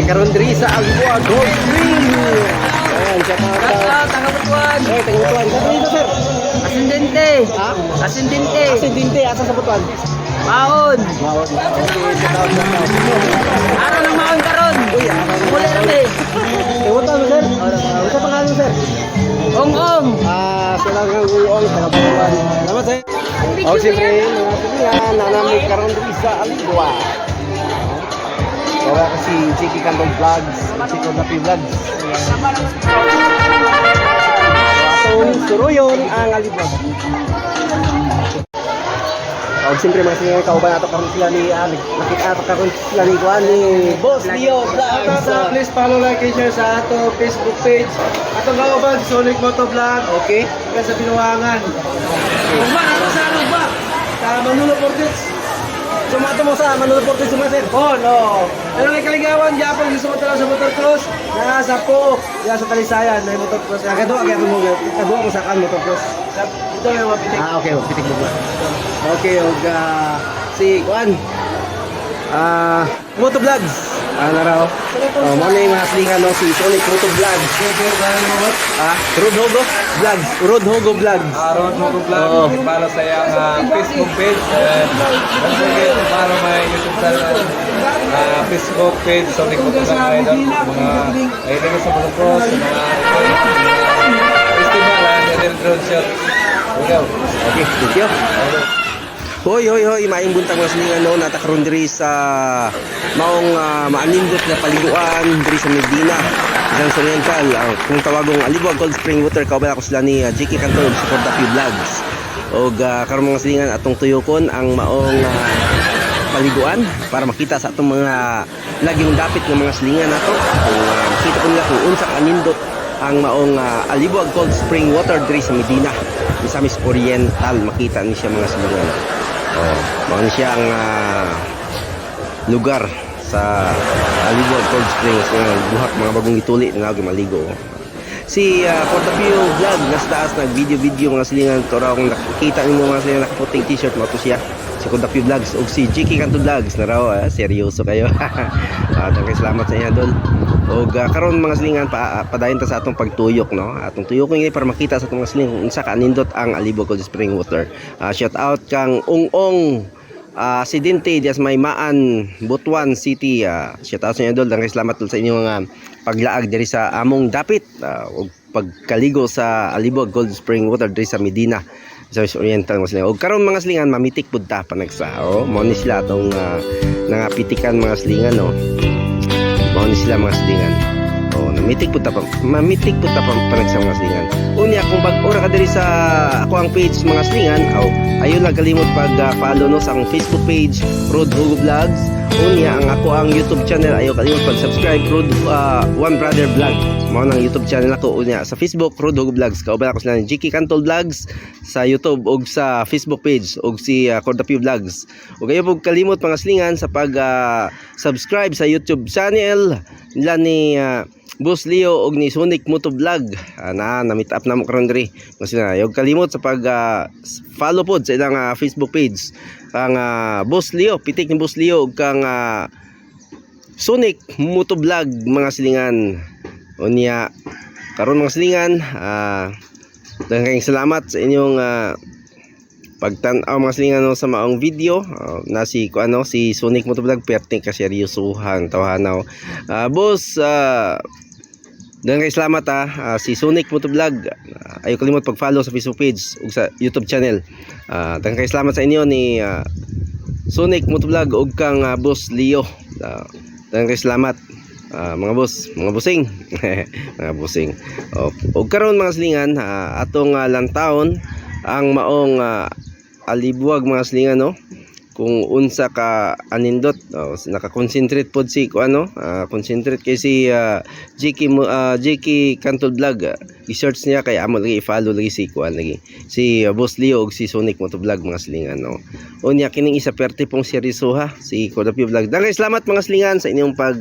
karon diri sa Agua Gold Spring. Ayan, shout out. Tagabutuan. Oy, taga-Butuan. Saan dito, sir? Ascendente. Ha? Ascendente. Kasi dinte asa sa Butuan. Maon. Wow. Okay, shout out. Araw ng maon karon. Uy, Muli rami. Butuan mo, sir. Ano pangalan, sir? Ong-ong. Salagang uong taga-Butuan. Salamat, sir. Oh, siyempre, mga kaibigan, nanamig karon diri sa Agua. Wala kasi Chiki Cantol Vlogs, si Kodapi Vlogs. Atong suruyon ang alibag. Og siyempre mga singa kauban ato karon sila ni nakita ato karon sila ni Juan ni Boss Leo Vlogs. Please follow, like, and share sa ato Facebook page. Atong kauban si Sonic Moto Vlog. Okay. Kaya sa Binuangan. Ugba, ato sa Ugba. Sa Manolo Portes. Sumato mo sa Manolo Portes sumaser. Oh, no. Pero may kaligawan, Japon, gusto mo talaga sa motocross. Nasa po, yan sa Talisayan, may motocross. Kado mo sa kan motocross. Ito yung mapitik. Okay, pitik mo. Okay, og si Juan. Moto Vlogs. Ano raw? Mo na yung mga slingan no si Sonic Moto Vlogs. Road Hogo Vlogs. Road Hogo Vlogs. Aaron Mogo Vlog, Oo. follow sa iyang Facebook page. Don't forget to follow my YouTube channel, Facebook page, Sonic Moto Vlog Idol. Mga ayun sa motocross, sa mga festival, and drone shot. Ikaw. Okay, thank you. Hoy, maing buntag mga slingan no natakaron diri sa maong maanindot na paliguan diri sa Medina. Isang Oriental, kung tawagong Alibag Cold Spring Water, kauban ako sila ni Jiki Cantol sa Kodapi Vlogs. Og karon mga slingan atong tuyokon ang maong paliguan para makita sa atong mga lagyong dapit ng mga slingan nato. Kung makita ko nila kung unsa ka anindot ang maong Alibag Cold Spring Water diri sa Medina. Sa Miss Oriental, makita ni siya mga slingan. Mao ni siya ang lugar sa Alibag Cold Springs ng buhak mga bagong ituli na maligo. Si Portapio Vlog nasa taas nag-video mga silingan to raw kung nakikita niyo mga silingan nakaputing t-shirt mo to siya. Si Portapio Vlogs ug si Jiki Cantol Vlogs na raw seryoso kayo. Daghang salamat sa inyo dol. Og karon mga silingan padayon ta sa atong pagtuyok no. Atong tuyok ni para makita sa atong mga silingan kung unsa ka nindot ang Alibag Cold Spring Water. Shout out kang Ong-ong Sidente dias may Maan Butuan City. Shout out sa inyo dol. Daghang salamat dol sa inyong mga paglaag diri sa among dapit ug pagkaligo sa Alibag Cold Spring Water diri sa Medina sa Oriental mga silingan. Og karon mga silingan mamitik pud ta panagsa. Mao ni sila atong nangapitikan mga silingan no. Mao ni sila mga silingan. Mamitik pud ta panagsa mga silingan. Unya kung bag-ora ka diri sa ako ang page mga silingan, ayo lang kalimot pag-follow no sa akong Facebook page Road Hogo Vlogs. Unya ang ako ang YouTube channel, ayo kalimot pag-subscribe Road One Brother Vlog. Mao nang YouTube channel ako. Unya sa Facebook Road Hogo Vlogs. Kauban ako sila ni Jiki Cantol Vlogs sa YouTube ug sa Facebook page ug si Kodapi Vlogs. Ug ayo pug kalimot mga silingan sa pag-subscribe sa YouTube channel nila ni Boss Leo og ni Sonic Moto Vlog. Na-meet up na mo karon diri. Kasi na yung kalimot sa pag follow pod sa ilang Facebook page kang Boss Leo, pitik ni Boss Leo ug kang Sonic Moto Vlog mga silingan. Unya karon mga silingan, daghang salamat sa inyong pagtan-aw mga silingan no, sa maong video na si si Sonic Moto Vlog perting ka seryosohan tawhanaw. Boss daghang salamat si Sonic Moto Vlog. Ayo kalimot pag-follow sa Facebook page ug sa YouTube channel. Daghang salamat sa inyo ni Sonic Moto Vlog ug kang Boss Leo. Daghang salamat mga boss, mga busing. Mga busing. Og karon mga silingan atong lantawon ang maong Alibag mga silingan no. Kung unsa ka anindot naka-concentrate pod si concentrate kay si Jiki Cantol Vlog. I-search niya kay amo lagi i-follow lagi si lagi si Boss Leo ug si Sonic Moto Vlog mga silingan no. Unya kining isa perte pong seryoso si Kodapi Vlog. Daghang salamat mga silingan sa inyong pag